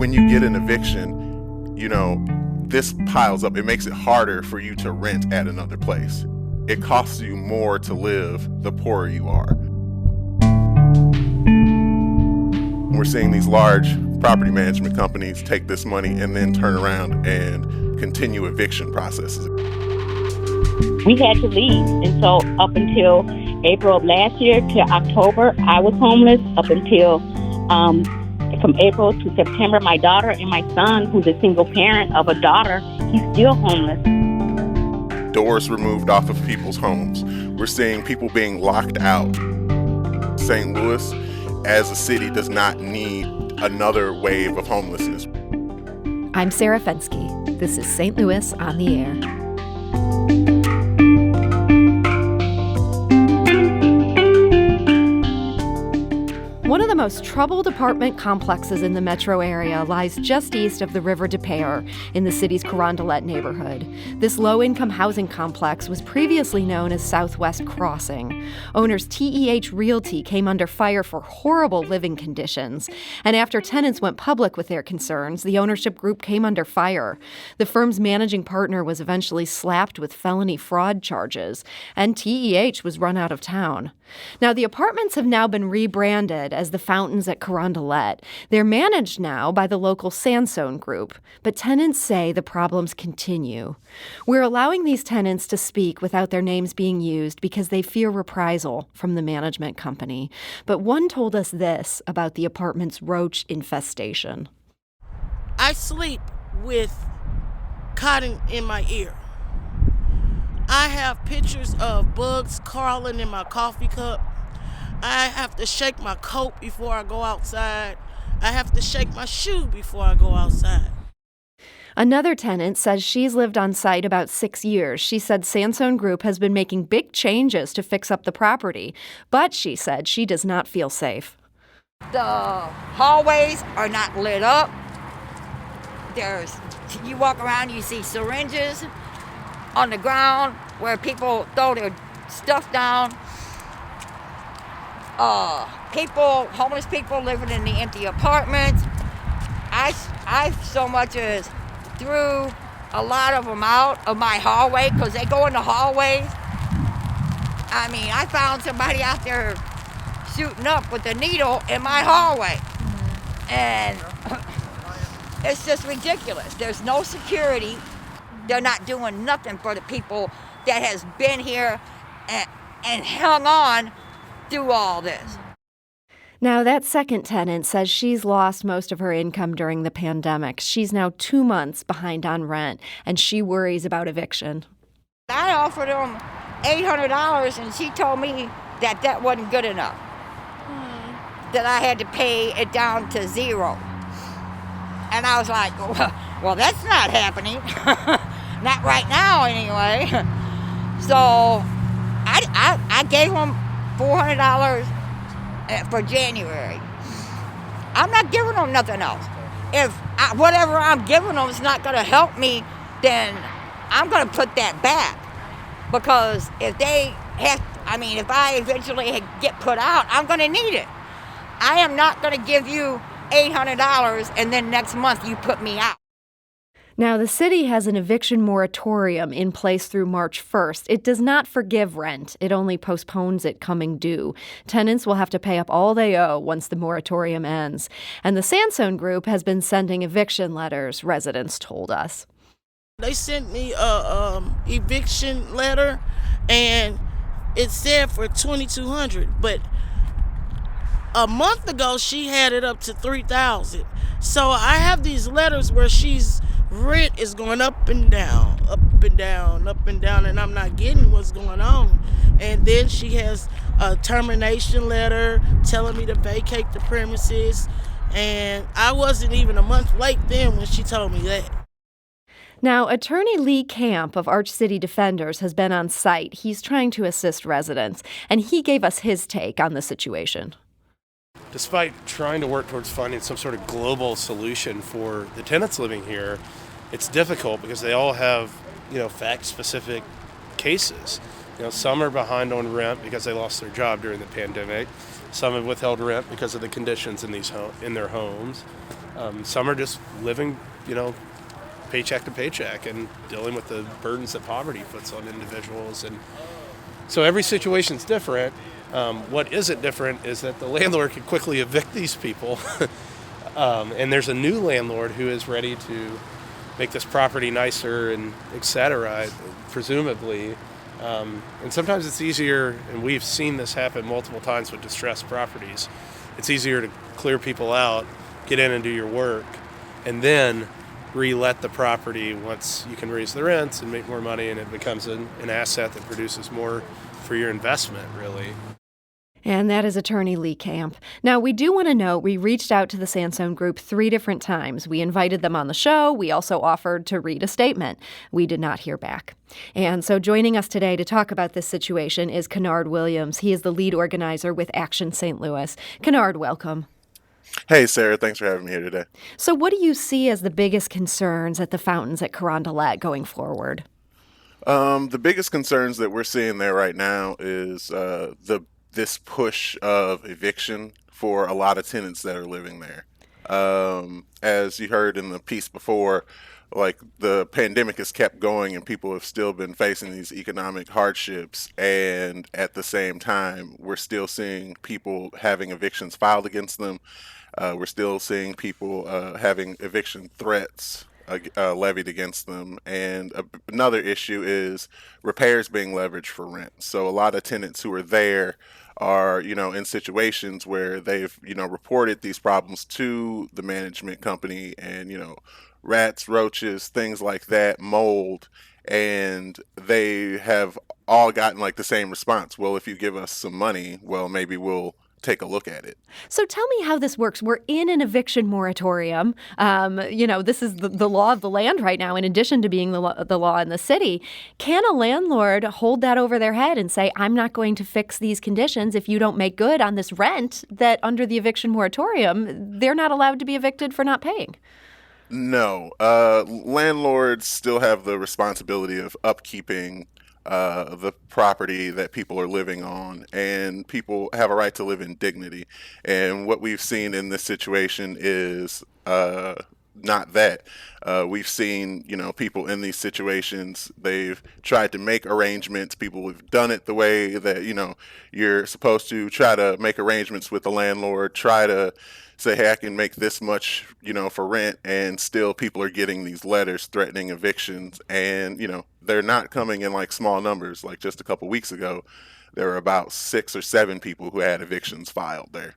When you get an eviction, this piles up. It makes it harder for you to rent at another place. It costs you more to live the poorer you are. We're seeing these large property management companies take this money and then turn around and continue eviction processes. We had to leave, and so up until April of last year to October, I was homeless. Up until from April to September, my daughter and my son, who's a single parent of a daughter, he's still homeless. Doors removed off of people's homes. We're seeing people being locked out. St. Louis, as a city, does not need another wave of homelessness. I'm Sarah Fenske. This is St. Louis on the Air. One of the most troubled apartment complexes in the metro area lies just east of the River des Peres in the city's Carondelet neighborhood. This low-income housing complex was previously known as Southwest Crossing. Owners TEH Realty came under fire for horrible living conditions, and after tenants went public with their concerns, the ownership group came under fire. The firm's managing partner was eventually slapped with felony fraud charges, and TEH was run out of town. Now, the apartments have now been rebranded as the Fountains at Carondelet. They're managed now by the local Sansone Group, but tenants say the problems continue. We're allowing these tenants to speak without their names being used because they fear reprisal from the management company. But one told us this about the apartment's roach infestation. I sleep with cotton in my ear. I have pictures of bugs crawling in my coffee cup. I have to shake my coat before I go outside. I have to shake my shoe before I go outside. Another tenant says she's lived on site about 6 years. She said Sansone Group has been making big changes to fix up the property, but she said she does not feel safe. The hallways are not lit up. You walk around, you see syringes on the ground where people throw their stuff down. Homeless people living in the empty apartments. I so much as threw a lot of them out of my hallway because they go in the hallways. I mean, I found somebody out there shooting up with a needle in my hallway. And it's just ridiculous. There's no security. They're not doing nothing for the people that has been here and hung on through all this. Now, that second tenant says she's lost most of her income during the pandemic. She's now 2 months behind on rent, and she worries about eviction. I offered them $800, and she told me that wasn't good enough, that I had to pay it down to $0. And I was like, well, that's not happening. Not right now, anyway. So I gave them $400 for January. I'm not giving them nothing else. If whatever I'm giving them is not going to help me, then I'm going to put that back. Because if I eventually get put out, I'm going to need it. I am not going to give you $800 and then next month you put me out. Now, the city has an eviction moratorium in place through March 1st. It does not forgive rent. It only postpones it coming due. Tenants will have to pay up all they owe once the moratorium ends. And the Sansone Group has been sending eviction letters, residents told us. They sent me a eviction letter, and it said for $2,200, but a month ago she had it up to $3,000. So I have these letters where she's rent is going up and down, up and down, up and down, and I'm not getting what's going on. And then she has a termination letter telling me to vacate the premises, and I wasn't even a month late then when she told me that. Now, attorney Lee Camp of ArchCity Defenders has been on site. He's trying to assist residents, and he gave us his take on the situation. Despite trying to work towards finding some sort of global solution for the tenants living here, it's difficult because they all have, fact-specific cases. Some are behind on rent because they lost their job during the pandemic. Some have withheld rent because of the conditions in their homes. Some are just living, paycheck to paycheck and dealing with the burdens that poverty puts on individuals. And so every situation's different. What isn't different is that the landlord can quickly evict these people. And there's a new landlord who is ready to make this property nicer and et cetera, presumably. And sometimes it's easier, and we've seen this happen multiple times with distressed properties. It's easier to clear people out, get in and do your work, and then re-let the property once you can raise the rents and make more money, and it becomes an asset that produces more for your investment, really. And that is attorney Lee Camp. Now, we do want to note we reached out to the Sansone Group 3 different times. We invited them on the show. We also offered to read a statement. We did not hear back. And so joining us today to talk about this situation is Kennard Williams. He is the lead organizer with Action St. Louis. Kennard, welcome. Hey, Sarah. Thanks for having me here today. So what do you see as the biggest concerns at the fountains at Carondelet going forward? The biggest concerns that we're seeing there right now is this push of eviction for a lot of tenants that are living there. As you heard in the piece before, like the pandemic has kept going and people have still been facing these economic hardships. And at the same time, we're still seeing people having evictions filed against them. We're still seeing people having eviction threats levied against them. And another issue is repairs being leveraged for rent. So a lot of tenants who are there are, in situations where they've, reported these problems to the management company and, rats, roaches, things like that, mold, and they have all gotten like the same response. Well, if you give us some money, well, maybe we'll take a look at it. So tell me how this works. We're in an eviction moratorium. This is the law of the land right now, in addition to being the law in the city. Can a landlord hold that over their head and say, I'm not going to fix these conditions if you don't make good on this rent that under the eviction moratorium, they're not allowed to be evicted for not paying? No. Landlords still have the responsibility of upkeeping the property that people are living on, and people have a right to live in dignity. And what we've seen in this situation is not that. We've seen, people in these situations, they've tried to make arrangements. People have done it the way that, you're supposed to try to make arrangements with the landlord, try to say, hey, I can make this much, for rent, and still people are getting these letters threatening evictions. And, they're not coming in like small numbers. Like just a couple weeks ago, there were about 6 or 7 people who had evictions filed there.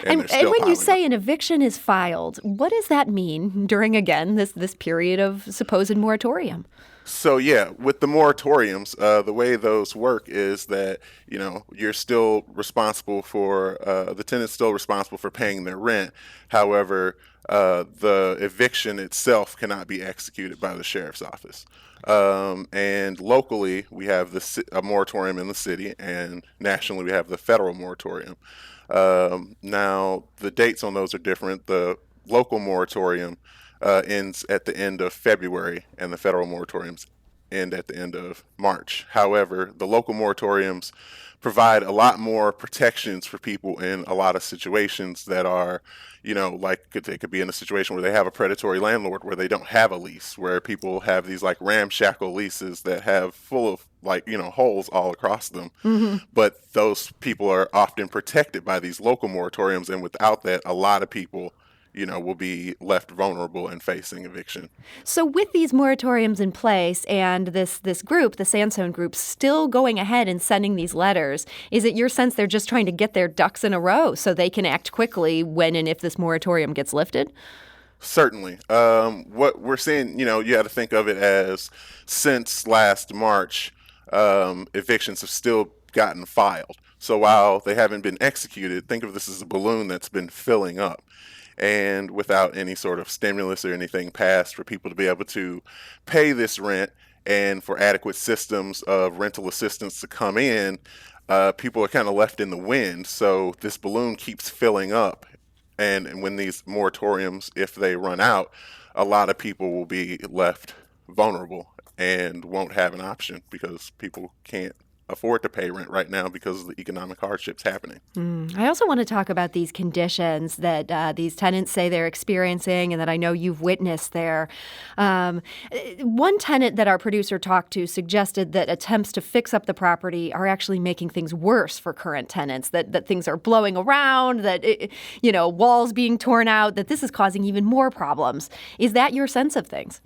And when you say an eviction is filed, what does that mean during, again, this period of supposed moratorium? So, yeah, with the moratoriums, the way those work is that, you're still responsible for, the tenant's still responsible for paying their rent. However, the eviction itself cannot be executed by the sheriff's office. And locally, we have a moratorium in the city, and nationally, we have the federal moratorium. Now, the dates on those are different. The local moratorium ends at the end of February, and the federal moratoriums end at the end of March. However, the local moratoriums provide a lot more protections for people in a lot of situations that are, like they could be in a situation where they have a predatory landlord, where they don't have a lease, where people have these like ramshackle leases that have full of holes all across them. Mm-hmm. But those people are often protected by these local moratoriums. And without that, a lot of people will be left vulnerable and facing eviction. So with these moratoriums in place and this group, the Sansone Group, still going ahead and sending these letters, is it your sense they're just trying to get their ducks in a row so they can act quickly when and if this moratorium gets lifted? Certainly. What we're seeing, you got to think of it as since last March, evictions have still gotten filed. So while they haven't been executed, think of this as a balloon that's been filling up. And without any sort of stimulus or anything passed for people to be able to pay this rent and for adequate systems of rental assistance to come in, people are kind of left in the wind. So this balloon keeps filling up. And when these moratoriums, if they run out, a lot of people will be left vulnerable and won't have an option because people can't afford to pay rent right now because of the economic hardships happening. I also want to talk about these conditions that these tenants say they're experiencing and that I know you've witnessed there. One tenant that our producer talked to suggested that attempts to fix up the property are actually making things worse for current tenants, that things are blowing around, that, walls being torn out, that this is causing even more problems. Is that your sense of things?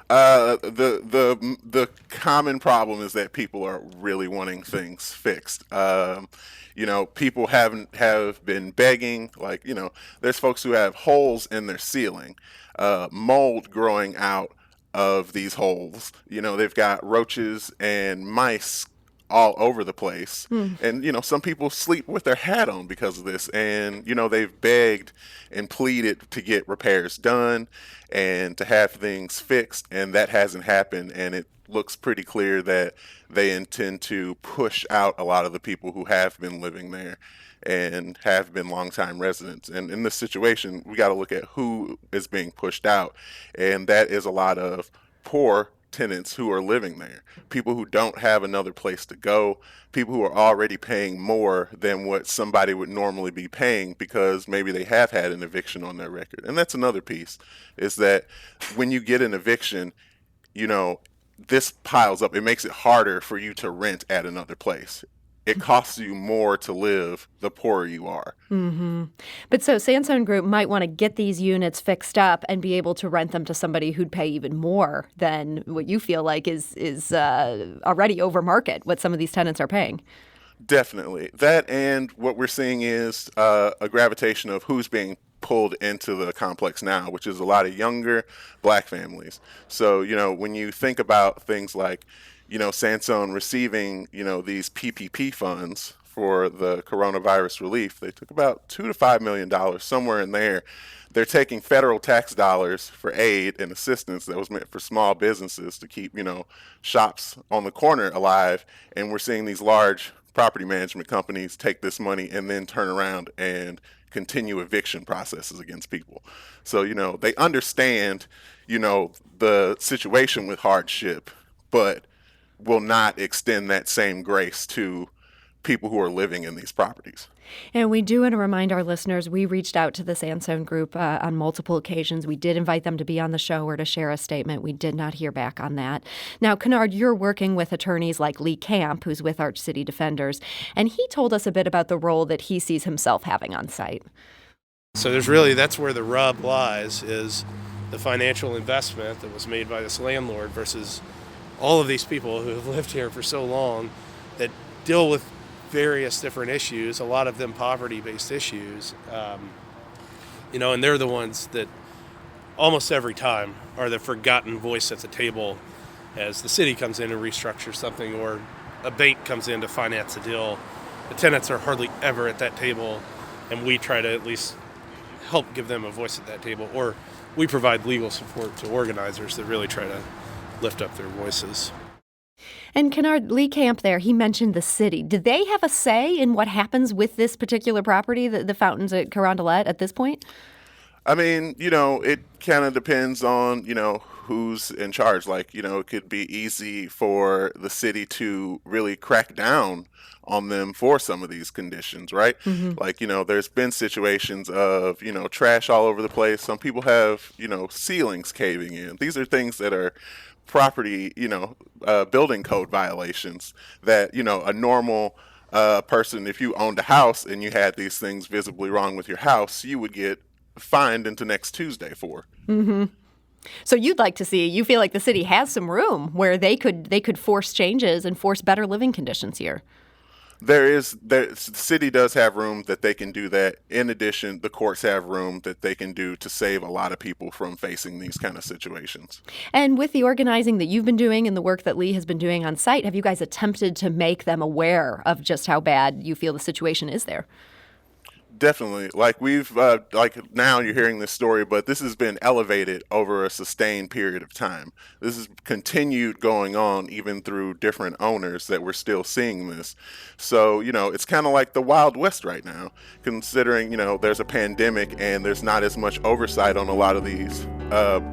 The common problem is that people are really wanting things fixed. People have been begging, there's folks who have holes in their ceiling, mold growing out of these holes. They've got roaches and mice all over the place. And, some people sleep with their hat on because of this. And, they've begged and pleaded to get repairs done and to have things fixed. And that hasn't happened. And it looks pretty clear that they intend to push out a lot of the people who have been living there and have been longtime residents. And in this situation, we got to look at who is being pushed out. And that is a lot of poor tenants who are living there, people who don't have another place to go, people who are already paying more than what somebody would normally be paying because maybe they have had an eviction on their record. And that's another piece, is that when you get an eviction, this piles up. It makes it harder for you to rent at another place. It costs you more to live the poorer you are. Mm-hmm. But so Sansone Group might want to get these units fixed up and be able to rent them to somebody who'd pay even more than what you feel like is already over market, what some of these tenants are paying. Definitely. That, and what we're seeing is a gravitation of who's being pulled into the complex now, which is a lot of younger Black families. So, when you think about things like Sansone receiving, these PPP funds for the coronavirus relief, they took about $2 to $5 million, somewhere in there. They're taking federal tax dollars for aid and assistance that was meant for small businesses to keep, shops on the corner alive. And we're seeing these large property management companies take this money and then turn around and continue eviction processes against people. So, they understand, the situation with hardship, but will not extend that same grace to people who are living in these properties. And we do want to remind our listeners, we reached out to the Sansone Group on multiple occasions. We did invite them to be on the show or to share a statement. We did not hear back on that. Now, Kennard, you're working with attorneys like Lee Camp, who's with ArchCity Defenders, and he told us a bit about the role that he sees himself having on site. So that's where the rub lies, is the financial investment that was made by this landlord versus all of these people who have lived here for so long that deal with various different issues, a lot of them poverty-based issues, and they're the ones that almost every time are the forgotten voice at the table as the city comes in and restructures something or a bank comes in to finance a deal. The tenants are hardly ever at that table, and we try to at least help give them a voice at that table, or we provide legal support to organizers that really try to lift up their voices. And Kennard, Lee Camp there, he mentioned the city. Do they have a say in what happens with this particular property, the fountains at Carondelet, at this point? I mean, it kind of depends on, who's in charge. It could be easy for the city to really crack down on them for some of these conditions, right? Mm-hmm. There's been situations of, trash all over the place. Some people have, ceilings caving in. These are things that are property, building code violations that, a normal person, if you owned a house and you had these things visibly wrong with your house, you would get fined into next Tuesday for. Mm-hmm. So you feel like the city has some room where they could force changes and force better living conditions here. The city does have room that they can do that. In addition, the courts have room that they can do to save a lot of people from facing these kind of situations. And with the organizing that you've been doing and the work that Lee has been doing on site, have you guys attempted to make them aware of just how bad you feel the situation is there? Definitely. We've now you're hearing this story, but this has been elevated over a sustained period of time. This has continued going on even through different owners that we're still seeing this. So, it's kind of like the Wild West right now, considering, there's a pandemic and there's not as much oversight on a lot of these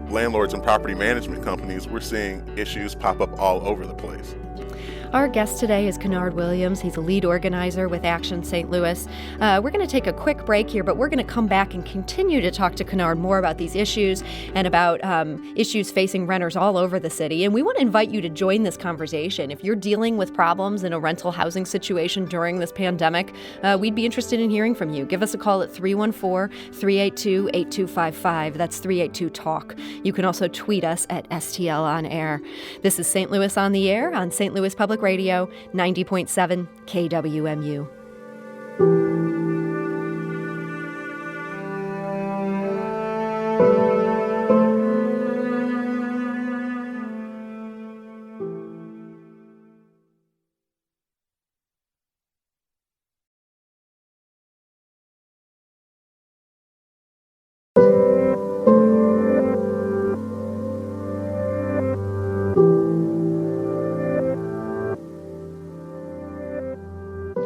landlords and property management companies. We're seeing issues pop up all over the place. Our guest today is Kennard Williams. He's a lead organizer with Action St. Louis. We're going to take a quick break here, but we're going to come back and continue to talk to Kennard more about these issues and about issues facing renters all over the city. And we want to invite you to join this conversation. If you're dealing with problems in a rental housing situation during this pandemic, we'd be interested in hearing from you. Give us a call at 314-382-8255. That's 382-TALK. You can also tweet us at STL On Air. This is St. Louis on the Air on St. Louis Public Radio, 90.7 KWMU.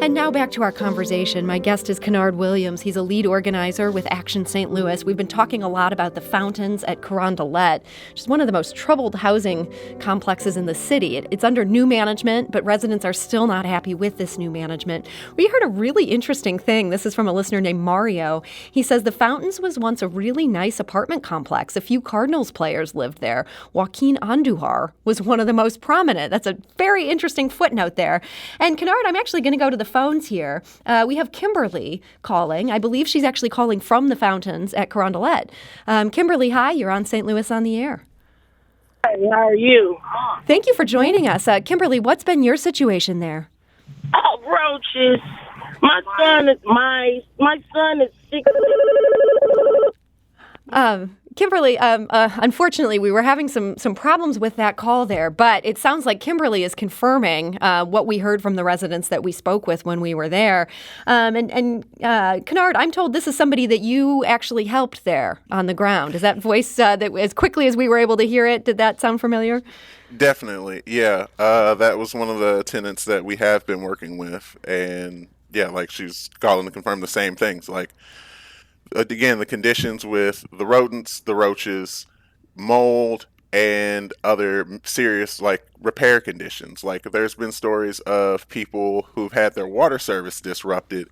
And now back to our conversation. My guest is Kennard Williams. He's a lead organizer with Action St. Louis. We've been talking a lot about the fountains at Carondelet, which is one of the most troubled housing complexes in the city. It's under new management, but residents are still not happy with this new management. We heard a really interesting thing. This is from a listener named Mario. He says the fountains was once a really nice apartment complex. A few Cardinals players lived there. Joaquin Andujar was one of the most prominent. That's a very interesting footnote there. And Kennard, I'm actually going to go to the phones here. We have Kimberly calling. I believe she's actually calling from the fountains at Carondelet. Kimberly, hi. You're on St. Louis on the Air. Hi, how are you? Thank you for joining us. Kimberly, what's been your situation there? Oh, roaches. My son is sick. Kimberly, unfortunately, we were having some problems with that call there, but it sounds like Kimberly is confirming what we heard from the residents that we spoke with when we were there. And Kennard, I'm told this is somebody that you actually helped there on the ground. Is that voice that as quickly as we were able to hear it, did that sound familiar? Definitely, yeah. That was one of the tenants that we have been working with, and yeah, like she's calling to confirm the same things, like. Again, the conditions with the rodents, the roaches, mold, and other serious like repair conditions. Like there's been stories of people who've had their water service disrupted,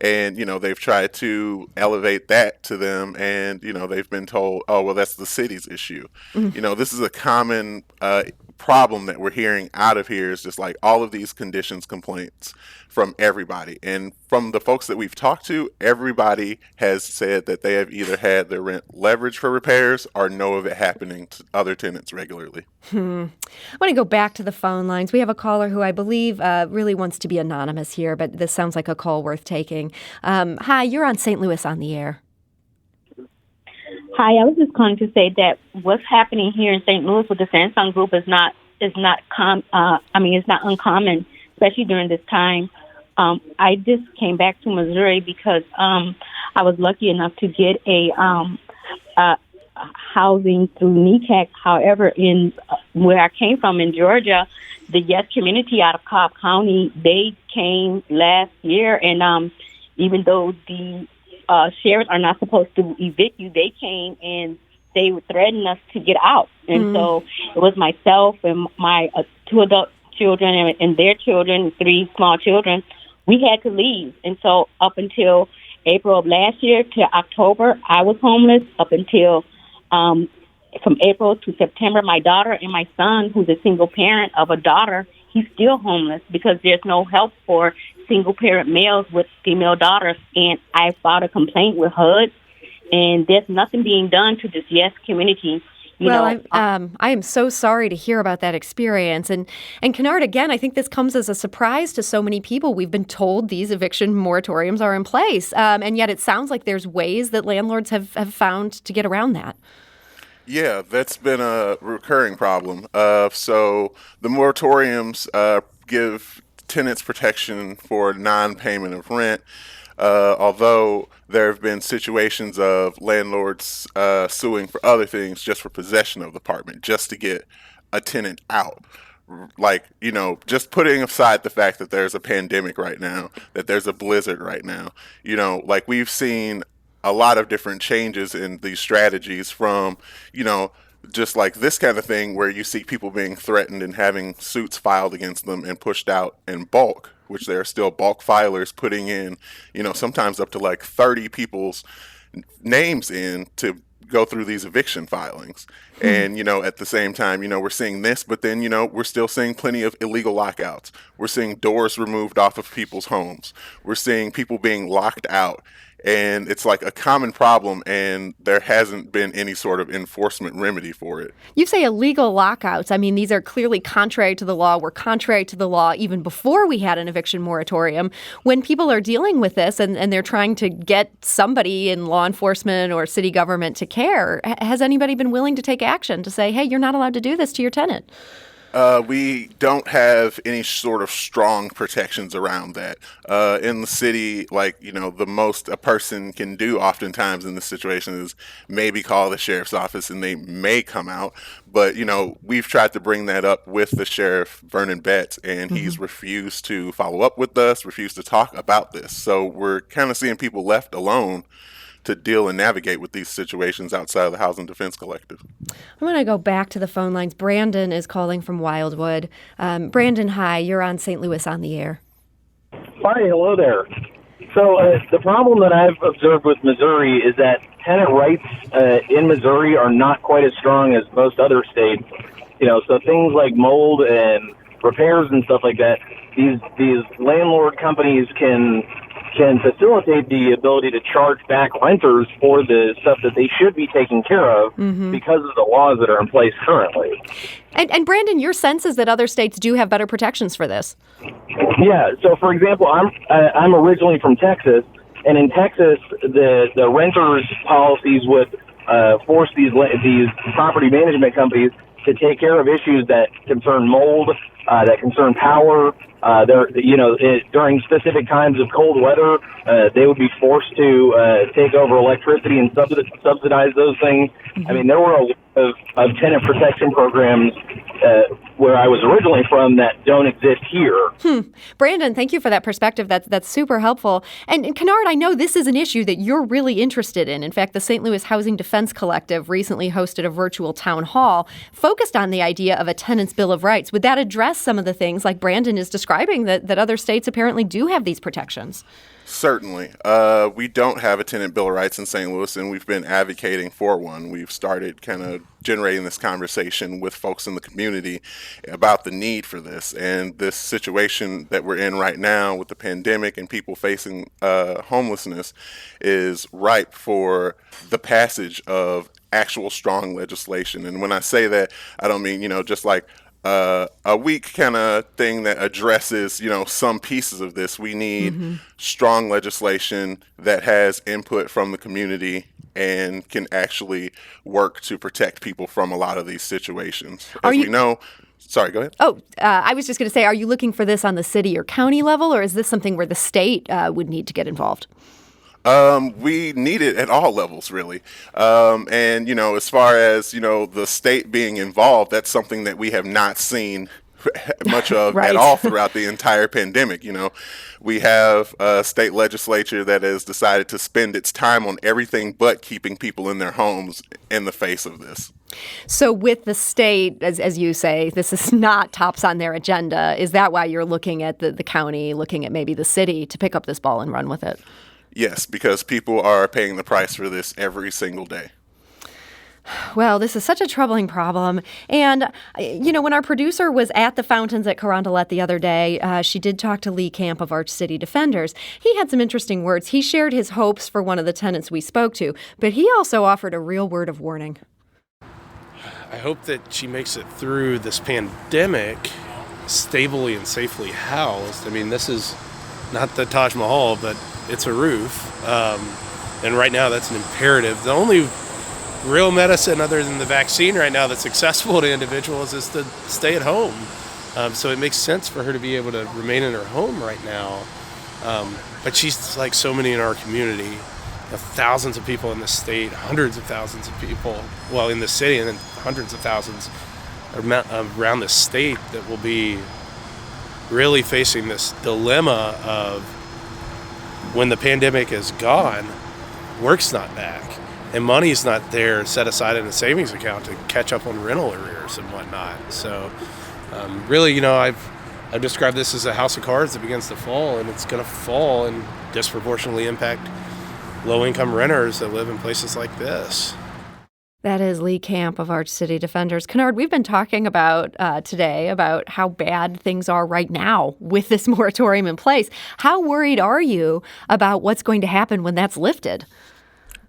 and they've tried to elevate that to them, and they've been told, oh well, that's the city's issue. Mm-hmm. This is a common problem that we're hearing out of here, is just like all of these conditions complaints from everybody. And from the folks that we've talked to, everybody has said that they have either had their rent leveraged for repairs or know of it happening to other tenants regularly. I want to go back to the phone lines. We have a caller who I believe really wants to be anonymous here, but this sounds like a call worth taking. Hi, you're on St. Louis on the Air. Hi, I was just calling to say that what's happening here in St. Louis with the Samsung Group is not uncommon, especially during this time. I just came back to Missouri because I was lucky enough to get a housing through NECAC. However, in where I came from in Georgia, the Yes community out of Cobb County, they came last year, and even though the sheriffs are not supposed to evict you, they came and they threatened us to get out. And so it was myself and my 2 adult children and their children, 3 small children. We had to leave. And so up until April of last year to October, I was homeless. Up until from April to September, my daughter and my son, who's a single parent of a daughter, he's still homeless because there's no help for single parent males with female daughters. And I filed a complaint with HUD, and there's nothing being done to this Yes community. I am so sorry to hear about that experience. And Kennard, again, I think this comes as a surprise to so many people. We've been told these eviction moratoriums are in place, and yet it sounds like there's ways that landlords have found to get around that. Yeah, that's been a recurring problem. So the moratoriums give tenants protection for non-payment of rent, although there have been situations of landlords suing for other things, just for possession of the apartment, just to get a tenant out. Like, just putting aside the fact that there's a pandemic right now, that there's a blizzard right now, like we've seen a lot of different changes in these strategies from, just like this kind of thing where you see people being threatened and having suits filed against them and pushed out in bulk, which there are still bulk filers putting in, sometimes up to like 30 people's names in to go through these eviction filings. And, at the same time, we're seeing this, but then, we're still seeing plenty of illegal lockouts. We're seeing doors removed off of people's homes. We're seeing people being locked out. And it's like a common problem, and there hasn't been any sort of enforcement remedy for it. You say illegal lockouts. I mean, these are clearly contrary to the law. Were contrary to the law even before we had an eviction moratorium. When people are dealing with this and they're trying to get somebody in law enforcement or city government to care, has anybody been willing to take action to say, hey, you're not allowed to do this to your tenant? We don't have any sort of strong protections around that. In the city, the most a person can do oftentimes in this situation is maybe call the sheriff's office and they may come out. But, we've tried to bring that up with the sheriff, Vernon Betts, and he's refused to follow up with us, refused to talk about this. So we're kind of seeing people left alone to deal and navigate with these situations outside of the Housing Defense Collective. I'm going to go back to the phone lines. Brandon is calling from Wildwood. Brandon, hi. You're on St. Louis on the Air. Hi, hello there. So the problem that I've observed with Missouri is that tenant rights in Missouri are not quite as strong as most other states. So things like mold and repairs and stuff like that, these landlord companies can facilitate the ability to charge back renters for the stuff that they should be taking care of because of the laws that are in place currently. And Brandon, your sense is that other states do have better protections for this. Yeah. So, for example, I'm originally from Texas, and in Texas, the renters' policies would force these property management companies to take care of issues that concern mold, that concern power. During specific times of cold weather, they would be forced to take over electricity and subsidize those things. I mean, there were a lot of tenant protection programs where I was originally from that don't exist here. Brandon, thank you for that perspective. That's super helpful. And Kennard, I know this is an issue that you're really interested in. In fact, the St. Louis Housing Defense Collective recently hosted a virtual town hall focused on the idea of a tenant's bill of rights. Would that address some of the things like Brandon is describing that other states apparently do have these protections? Certainly. We don't have a tenant bill of rights in St. Louis, and we've been advocating for one. We've started kind of generating this conversation with folks in the community about the need for this. And this situation that we're in right now with the pandemic and people facing homelessness is ripe for the passage of actual strong legislation. And when I say that, I don't mean, just like a weak kind of thing that addresses, some pieces of this. We need strong legislation that has input from the community and can actually work to protect people from a lot of these situations. As we know, sorry, go ahead. Oh, I was just going to say, are you looking for this on the city or county level, or is this something where the state would need to get involved? We need it at all levels, really. And, as far as, the state being involved, that's something that we have not seen much of right. at all throughout the entire pandemic. We have a state legislature that has decided to spend its time on everything but keeping people in their homes in the face of this. So with the state, as you say, this is not tops on their agenda. Is that why you're looking at the county, looking at maybe the city to pick up this ball and run with it? Yes, because people are paying the price for this every single day. Well, this is such a troubling problem. And, when our producer was at the fountains at Carondelet the other day, she did talk to Lee Camp of ArchCity Defenders. He had some interesting words. He shared his hopes for one of the tenants we spoke to, but he also offered a real word of warning. I hope that she makes it through this pandemic stably and safely housed. I mean, this is not the Taj Mahal, but it's a roof. And right now that's an imperative. The only real medicine other than the vaccine right now that's accessible to individuals is to stay at home. So it makes sense for her to be able to remain in her home right now. But she's like so many in our community, thousands of people in the state, hundreds of thousands of people, well, in the city, and then hundreds of thousands around the state that will be really facing this dilemma of when the pandemic is gone, work's not back. and money's not there set aside in a savings account to catch up on rental arrears and whatnot. So really, I've described this as a house of cards that begins to fall, and it's going to fall and disproportionately impact low-income renters that live in places like this. That is Lee Camp of ArchCity Defenders. Kennard, we've been talking about today about how bad things are right now with this moratorium in place. How worried are you about what's going to happen when that's lifted?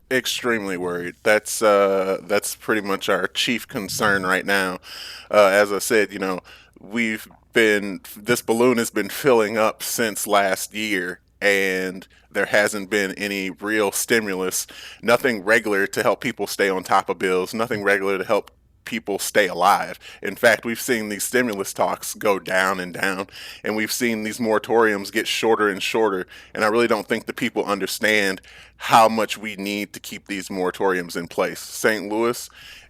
Extremely worried. That's pretty much our chief concern right now. As I said, this balloon has been filling up since last year, and there hasn't been any real stimulus, nothing regular to help people stay on top of bills, nothing regular to help people stay alive. In fact, we've seen these stimulus talks go down and down, and we've seen these moratoriums get shorter and shorter, and I really don't think the people understand how much we need to keep these moratoriums in place. St. Louis,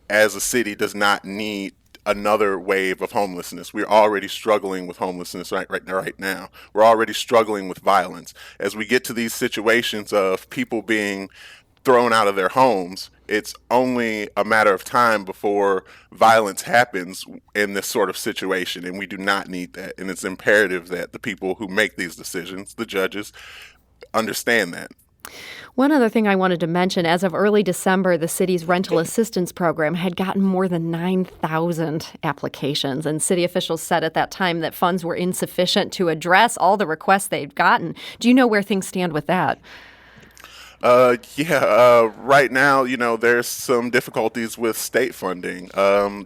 as a city, does not need another wave of homelessness. We're already struggling with homelessness right now. We're already struggling with violence. As we get to these situations of people being thrown out of their homes, it's only a matter of time before violence happens in this sort of situation, and we do not need that. And it's imperative that the people who make these decisions, the judges, understand that. One other thing I wanted to mention, as of early December, the city's rental assistance program had gotten more than 9,000 applications. And city officials said at that time that funds were insufficient to address all the requests they'd gotten. Do you know where things stand with that? Right now, there's some difficulties with state funding,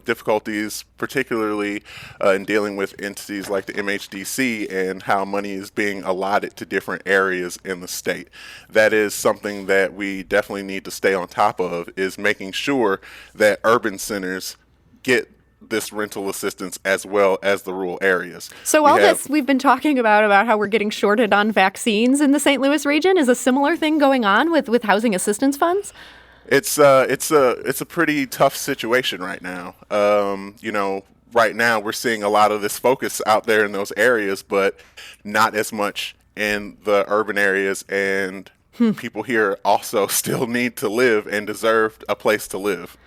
difficulties particularly in dealing with entities like the MHDC and how money is being allotted to different areas in the state. That is something that we definitely need to stay on top of, is making sure that urban centers get this rental assistance as well as the rural areas. So this we've been talking about how we're getting shorted on vaccines in the St. Louis region, is a similar thing going on with housing assistance funds? It's a pretty tough situation right now. Right now we're seeing a lot of this focus out there in those areas, but not as much in the urban areas, and people here also still need to live and deserve a place to live.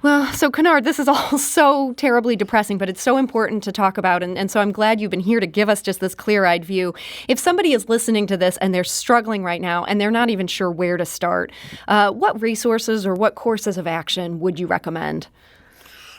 Well, so Kennard, this is all so terribly depressing, but it's so important to talk about. And so I'm glad you've been here to give us just this clear-eyed view. If somebody is listening to this and they're struggling right now and they're not even sure where to start, what resources or what courses of action would you recommend?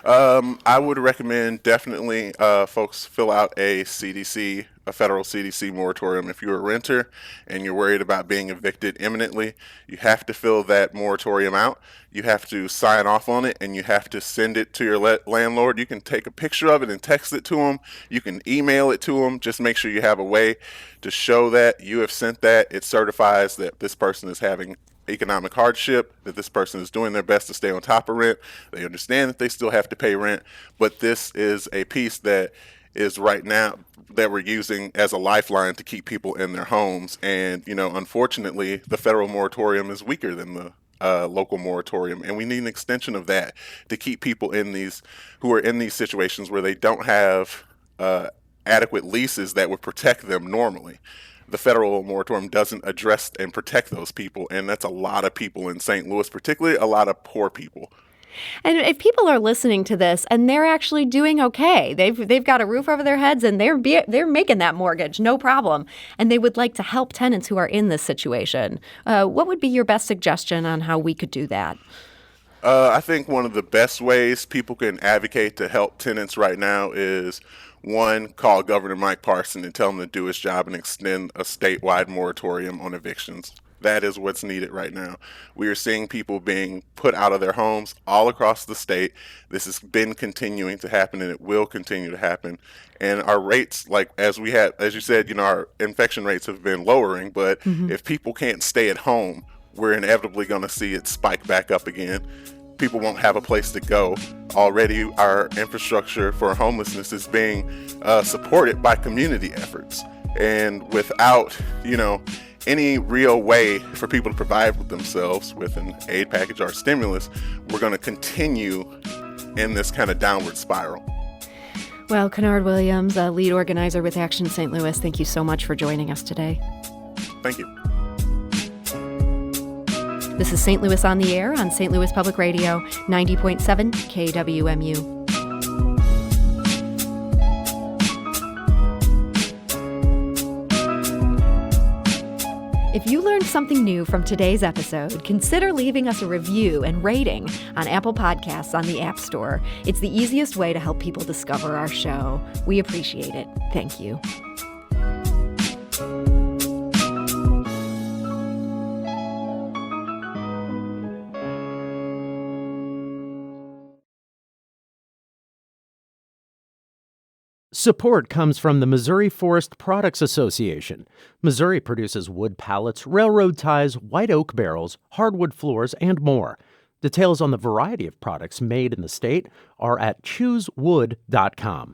I would recommend definitely folks fill out a federal CDC moratorium. If you're a renter and you're worried about being evicted imminently, you have to fill that moratorium out. You have to sign off on it, and you have to send it to your landlord. You can take a picture of it and text it to them. You can email it to them. Just make sure you have a way to show that you have sent that. It certifies that this person is having economic hardship, that this person is doing their best to stay on top of rent. They understand that they still have to pay rent, but this is a piece that is right now that we're using as a lifeline to keep people in their homes. And, unfortunately, the federal moratorium is weaker than the local moratorium, and we need an extension of that to keep people who are in these situations where they don't have adequate leases that would protect them normally. The federal moratorium doesn't address and protect those people, and that's a lot of people in St. Louis, particularly a lot of poor people. And if people are listening to this and they're actually doing okay, they've got a roof over their heads and they're making that mortgage, no problem, and they would like to help tenants who are in this situation, what would be your best suggestion on how we could do that? I think one of the best ways people can advocate to help tenants right now is, one, call Governor Mike Parson and tell him to do his job and extend a statewide moratorium on evictions. That is what's needed right now. We are seeing people being put out of their homes all across the state. This has been continuing to happen, and it will continue to happen. And our rates, as you said, our infection rates have been lowering, but if people can't stay at home, we're inevitably going to see it spike back up again. People won't have a place to go. Already our infrastructure for homelessness is being supported by community efforts. And without, any real way for people to provide for themselves with an aid package or stimulus, we're going to continue in this kind of downward spiral. Well, Kennard Williams, a lead organizer with Action St. Louis, thank you so much for joining us today. Thank you. This is St. Louis on the Air on St. Louis Public Radio, 90.7 KWMU. If you learned something new from today's episode, consider leaving us a review and rating on Apple Podcasts on the App Store. It's the easiest way to help people discover our show. We appreciate it. Thank you. Support comes from the Missouri Forest Products Association. Missouri produces wood pallets, railroad ties, white oak barrels, hardwood floors, and more. Details on the variety of products made in the state are at choosewood.com.